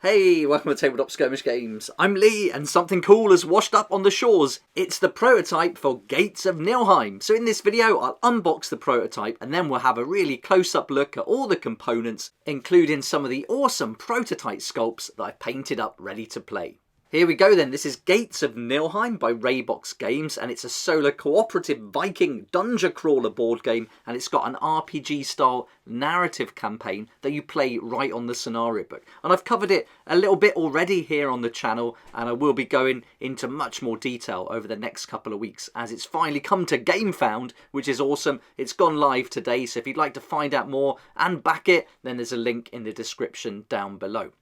Hey, welcome to Tabletop Skirmish Games. I'm Lee, and something cool has washed up on the shores. It's the prototype for Gates of Niflheim. So in this video, I'll unbox the prototype, and then we'll have a really close-up look at all the components, including some of the awesome prototype sculpts that I've painted up ready to play. Here we go then, this is Gates of Niflheim by Raybox Games, and it's a solo cooperative Viking dungeon crawler board game, and it's got an RPG style narrative campaign that you play right on the scenario book. And I've covered it a little bit already here on the channel, and I will be going into much more detail over the next couple of weeks as it's finally come to GameFound, which is awesome. It's gone live today, so if you'd like to find out more and back it, then there's a link in the description down below.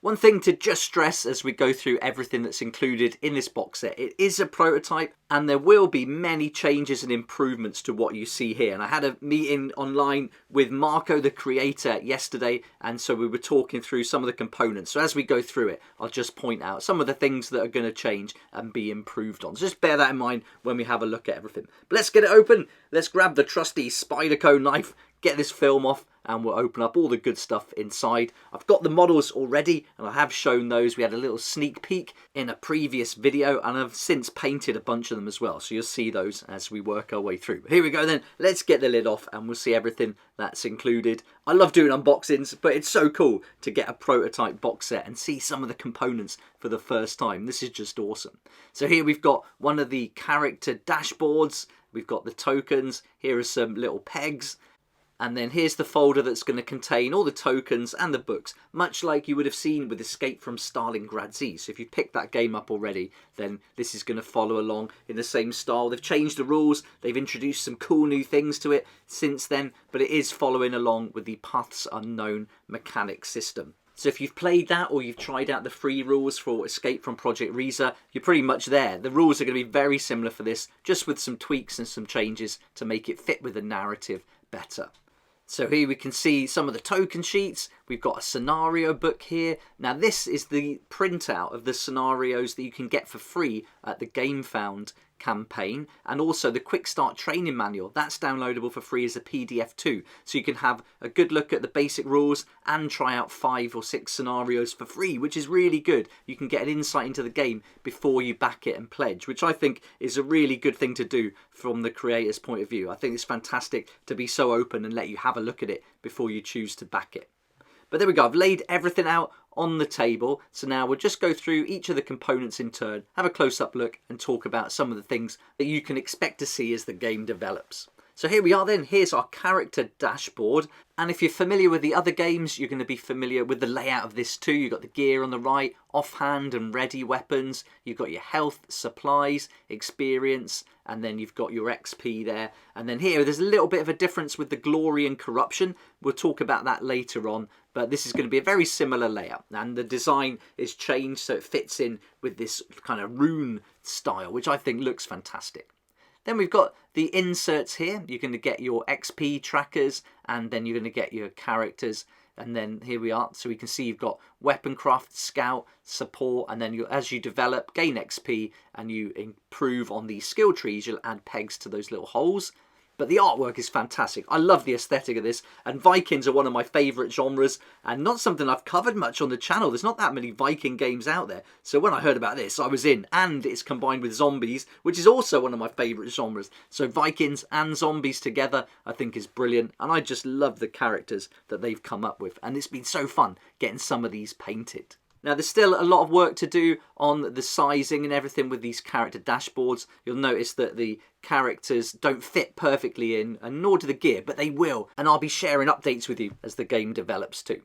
One thing to just stress as we go through everything that's included in this box set, it is a prototype and there will be many changes and improvements to what you see here. And I had a meeting online with Marco, the creator, yesterday, and so we were talking through some of the components. So as we go through it, I'll just point out some of the things that are going to change and be improved on. So just bear that in mind when we have a look at everything. But let's get it open. Let's grab the trusty Spyderco knife, get this film off, and we'll open up all the good stuff inside. I've got the models already, and I have shown those. We had a little sneak peek in a previous video, and I've since painted a bunch of them as well, so you'll see those as we work our way through. But here we go then, let's get the lid off and we'll see everything that's included. I love doing unboxings, but it's so cool to get a prototype box set and see some of the components for the first time. This is just awesome. So here we've got one of the character dashboards, we've got the tokens, here are some little pegs, and then here's the folder that's going to contain all the tokens and the books, much like you would have seen with Escape from Stalingrad Z. So if you picked that game up already, then this is going to follow along in the same style. They've changed the rules, they've introduced some cool new things to it since then, but it is following along with the Paths Unknown mechanic system. So if you've played that or you've tried out the free rules for Escape from Project Reza, you're pretty much there. The rules are going to be very similar for this, just with some tweaks and some changes to make it fit with the narrative better. So here we can see some of the token sheets. We've got a scenario book here. Now this is the printout of the scenarios that you can get for free at the GameFound campaign, and also the Quick Start training manual. That's downloadable for free as a PDF too. So you can have a good look at the basic rules and try out 5 or 6 scenarios for free, which is really good. You can get an insight into the game before you back it and pledge, which I think is a really good thing to do from the creator's point of view. I think it's fantastic to be so open and let you have a look at it before you choose to back it. But there we go, I've laid everything out on the table. So now we'll just go through each of the components in turn, have a close-up look and talk about some of the things that you can expect to see as the game develops. So here we are then, here's our character dashboard. And if you're familiar with the other games, you're going to be familiar with the layout of this too. You've got the gear on the right, offhand and ready weapons. You've got your health, supplies, experience, and then you've got your XP there. And then here, there's a little bit of a difference with the glory and corruption. We'll talk about that later on, but this is going to be a very similar layout. And the design is changed so it fits in with this kind of rune style, which I think looks fantastic. Then we've got the inserts here. You're going to get your XP trackers, and then you're going to get your characters. And then here we are. So we can see you've got weapon craft, scout, support, and then as you develop, gain XP, and you improve on the skill trees, you'll add pegs to those little holes. But the artwork is fantastic. I love the aesthetic of this, and Vikings are one of my favourite genres, and not something I've covered much on the channel. There's not that many Viking games out there. So when I heard about this, I was in, and it's combined with zombies, which is also one of my favourite genres. So Vikings and zombies together, I think is brilliant, and I just love the characters that they've come up with, and it's been so fun getting some of these painted. Now there's still a lot of work to do on the sizing and everything with these character dashboards. You'll notice that the characters don't fit perfectly in, and nor do the gear, but they will. And I'll be sharing updates with you as the game develops too.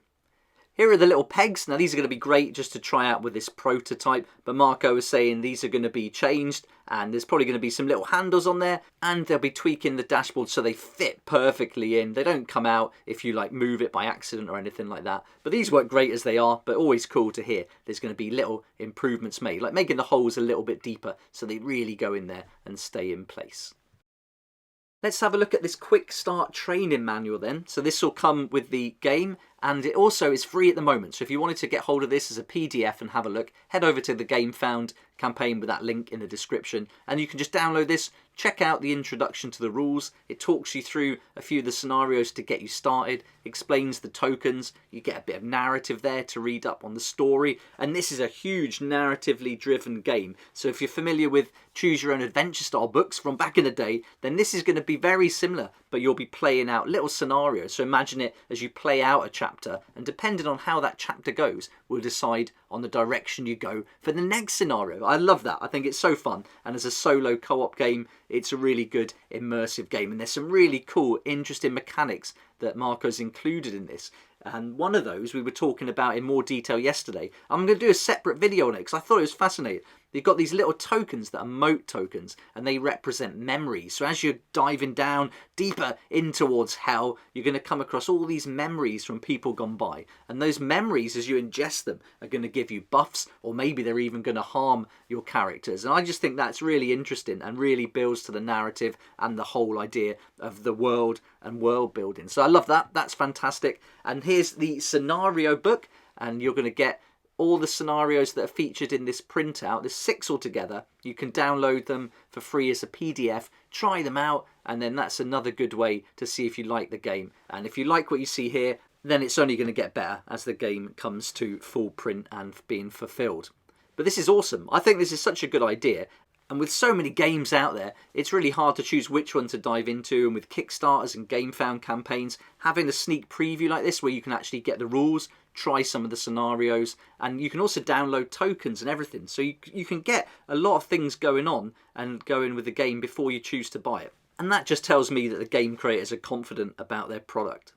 Here are the little pegs. Now these are going to be great just to try out with this prototype, but Marco was saying these are going to be changed, and there's probably going to be some little handles on there, and they'll be tweaking the dashboard so they fit perfectly in. They don't come out if you like move it by accident or anything like that. But these work great as they are, but always cool to hear there's going to be little improvements made, like making the holes a little bit deeper so they really go in there and stay in place. Let's have a look at this quick start training manual then. So this will come with the game, and it also is free at the moment. So if you wanted to get hold of this as a PDF and have a look, head over to the Game Found campaign with that link in the description, and you can just download this, check out the introduction to the rules. It talks you through a few of the scenarios to get you started, explains the tokens, you get a bit of narrative there to read up on the story, and this is a huge narratively driven game. So if you're familiar with choose your own adventure style books from back in the day, then this is going to be very similar, but you'll be playing out little scenarios. So imagine it as you play out a chapter, and depending on how that chapter goes will decide on the direction you go for the next scenario. I love that. I think it's so fun, and as a solo co-op game, it's a really good immersive game, and there's some really cool, interesting mechanics that Marco's included in this. And one of those we were talking about in more detail yesterday. I'm going to do a separate video on it because I thought it was fascinating. You've got these little tokens that are moat tokens, and they represent memories. So as you're diving down deeper in towards hell, you're going to come across all these memories from people gone by. And those memories, as you ingest them, are going to give you buffs, or maybe they're even going to harm your characters. And I just think that's really interesting and really builds to the narrative and the whole idea of the world and world building. So I love that. That's fantastic. And here's the scenario book, and you're going to get all the scenarios that are featured in this printout. There's 6 altogether. You can download them for free as a PDF, try them out, and then that's another good way to see if you like the game. And if you like what you see here, then it's only going to get better as the game comes to full print and being fulfilled. But this is awesome. I think this is such a good idea. And with so many games out there, it's really hard to choose which one to dive into. And with Kickstarters and Game Found campaigns, having a sneak preview like this where you can actually get the rules, try some of the scenarios, and you can also download tokens and everything. So you can get a lot of things going on and going with the game before you choose to buy it. And that just tells me that the game creators are confident about their product.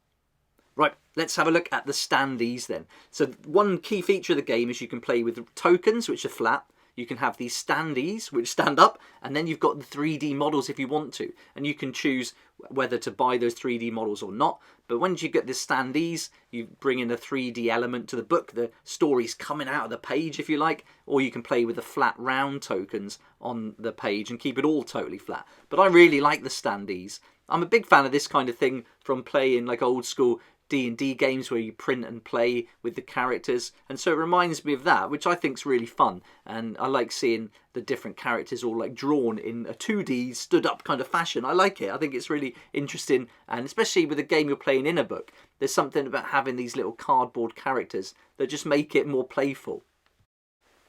Right, let's have a look at the standees then. So one key feature of the game is you can play with tokens, which are flat. You can have these standees, which stand up, and then you've got the 3D models if you want to. And you can choose whether to buy those 3D models or not. But once you get the standees, you bring in a 3D element to the book. The story's coming out of the page, if you like. Or you can play with the flat round tokens on the page and keep it all totally flat. But I really like the standees. I'm a big fan of this kind of thing from playing like old school D&D games where you print and play with the characters, and so it reminds me of that, which I think is really fun. And I like seeing the different characters all like drawn in a 2D stood up kind of fashion. I like it. I think it's really interesting, and especially with a game you're playing in a book, there's something about having these little cardboard characters that just make it more playful.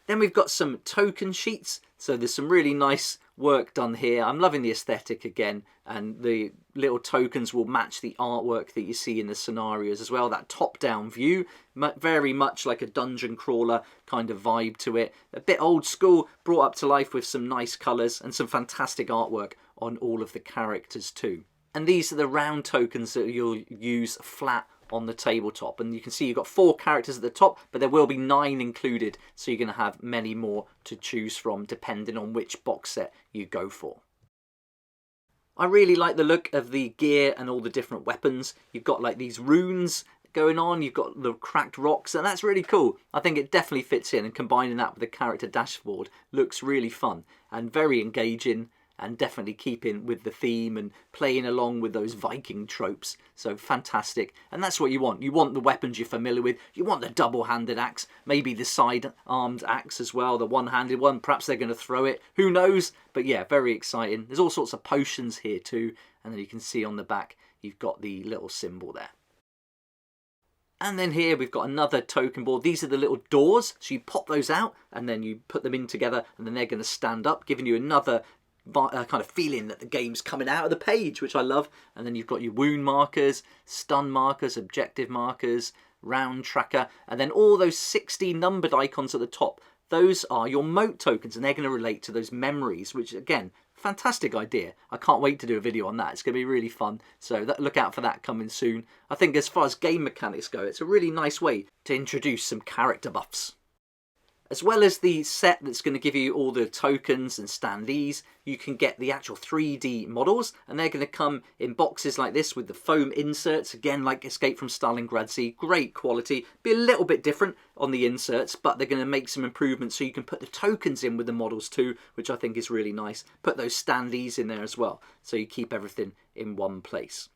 Then we've got some token sheets, so there's some really nice work done here. I'm loving the aesthetic again, and the little tokens will match the artwork that you see in the scenarios as well. That top-down view, very much like a dungeon crawler kind of vibe to it. A bit old school, brought up to life with some nice colours and some fantastic artwork on all of the characters too. And these are the round tokens that you'll use flat on the tabletop, and you can see you've got 4 characters at the top, but there will be 9 included, so you're going to have many more to choose from depending on which box set you go for. I really like the look of the gear and all the different weapons. You've got like these runes going on, you've got the cracked rocks, and that's really cool. I think it definitely fits in, and combining that with the character dashboard looks really fun and very engaging, and definitely keeping with the theme and playing along with those Viking tropes. So fantastic. And that's what you want. You want the weapons you're familiar with. You want the double-handed axe, maybe the side-armed axe as well, the one-handed one. Perhaps they're going to throw it. Who knows? But yeah, very exciting. There's all sorts of potions here too. And then you can see on the back, you've got the little symbol there. And then here we've got another token board. These are the little doors. So you pop those out and then you put them in together, and then they're going to stand up, giving you another kind of feeling that the game's coming out of the page, which I love. And then you've got your wound markers, stun markers, objective markers, round tracker, and then all those 60 numbered icons at the top. Those are your moat tokens, and they're going to relate to those memories, which again, fantastic idea. I can't wait to do a video on that. It's going to be really fun. So look out for that coming soon. I think as far as game mechanics go, it's a really nice way to introduce some character buffs. As well as the set that's going to give you all the tokens and standees, you can get the actual 3D models, and they're going to come in boxes like this with the foam inserts, again like Escape from Stalingrad Sea, great quality. Be a little bit different on the inserts, but they're going to make some improvements so you can put the tokens in with the models too, which I think is really nice. Put those standees in there as well, so you keep everything in one place.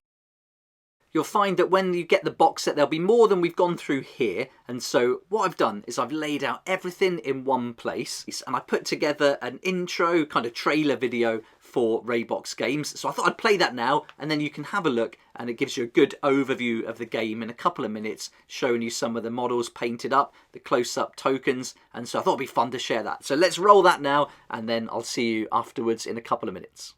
You'll find that when you get the box set, there'll be more than we've gone through here. And so what I've done is I've laid out everything in one place, and I put together an intro kind of trailer video for Raybox Games. So I thought I'd play that now, and then you can have a look, and it gives you a good overview of the game in a couple of minutes, showing you some of the models painted up, the close-up tokens, and so I thought it'd be fun to share that. So let's roll that now, and then I'll see you afterwards in a couple of minutes.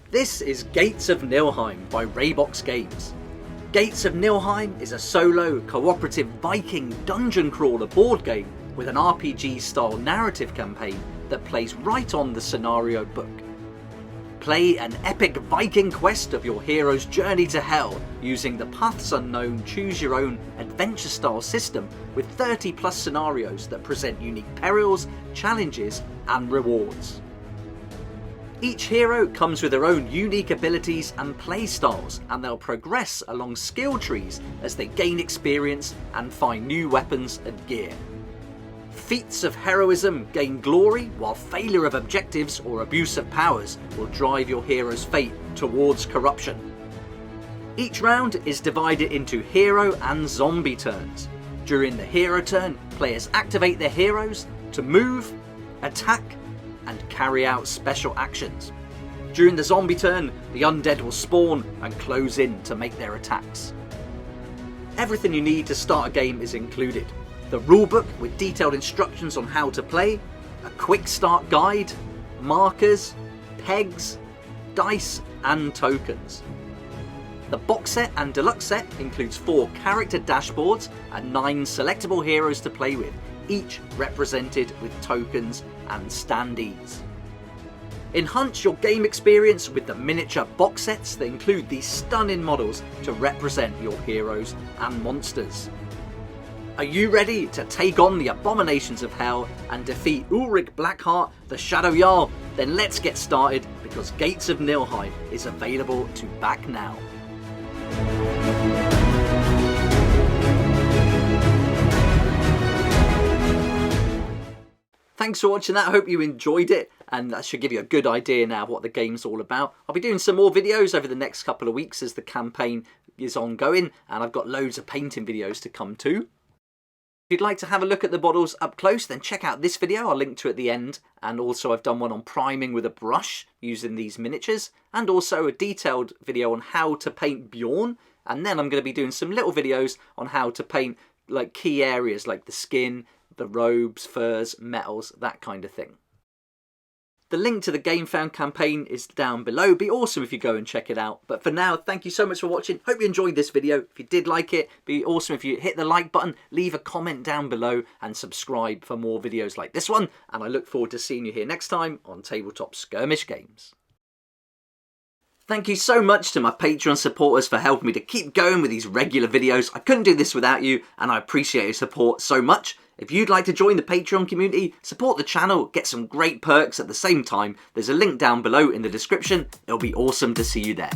This is Gates of Niflheim by Raybox Games. Gates of Niflheim is a solo, cooperative Viking dungeon crawler board game with an RPG-style narrative campaign that plays right on the scenario book. Play an epic Viking quest of your hero's journey to hell using the Paths Unknown choose-your-own adventure-style system with 30+ scenarios that present unique perils, challenges and rewards. Each hero comes with their own unique abilities and play styles, and they'll progress along skill trees as they gain experience and find new weapons and gear. Feats of heroism gain glory, while failure of objectives or abuse of powers will drive your hero's fate towards corruption. Each round is divided into hero and zombie turns. During the hero turn, players activate their heroes to move, attack, and carry out special actions. During the zombie turn, the undead will spawn and close in to make their attacks. Everything you need to start a game is included. The rulebook with detailed instructions on how to play, a quick start guide, markers, pegs, dice and tokens. The box set and deluxe set includes 4 character dashboards and 9 selectable heroes to play with, each represented with tokens and standees. Enhance your game experience with the miniature box sets that include these stunning models to represent your heroes and monsters. Are you ready to take on the abominations of hell and defeat Ulrich Blackheart, the Shadow Jarl? Then let's get started, because Gates of Niflheim is available to back now. Thanks for watching that. I hope you enjoyed it, and that should give you a good idea now of what the game's all about. I'll be doing some more videos over the next couple of weeks as the campaign is ongoing, and I've got loads of painting videos to come too. If you'd like to have a look at the models up close, then check out this video, I'll link to at the end, and also I've done one on priming with a brush using these miniatures, and also a detailed video on how to paint Bjorn, and then I'm going to be doing some little videos on how to paint like key areas like the skin, the robes, furs, metals, that kind of thing. The link to the GameFound campaign is down below. It'd be awesome if you go and check it out. But for now, thank you so much for watching. Hope you enjoyed this video. If you did like it, it'd be awesome if you hit the like button, leave a comment down below and subscribe for more videos like this one. And I look forward to seeing you here next time on Tabletop Skirmish Games. Thank you so much to my Patreon supporters for helping me to keep going with these regular videos. I couldn't do this without you, and I appreciate your support so much. If you'd like to join the Patreon community, support the channel, get some great perks at the same time, there's a link down below in the description. It'll be awesome to see you there.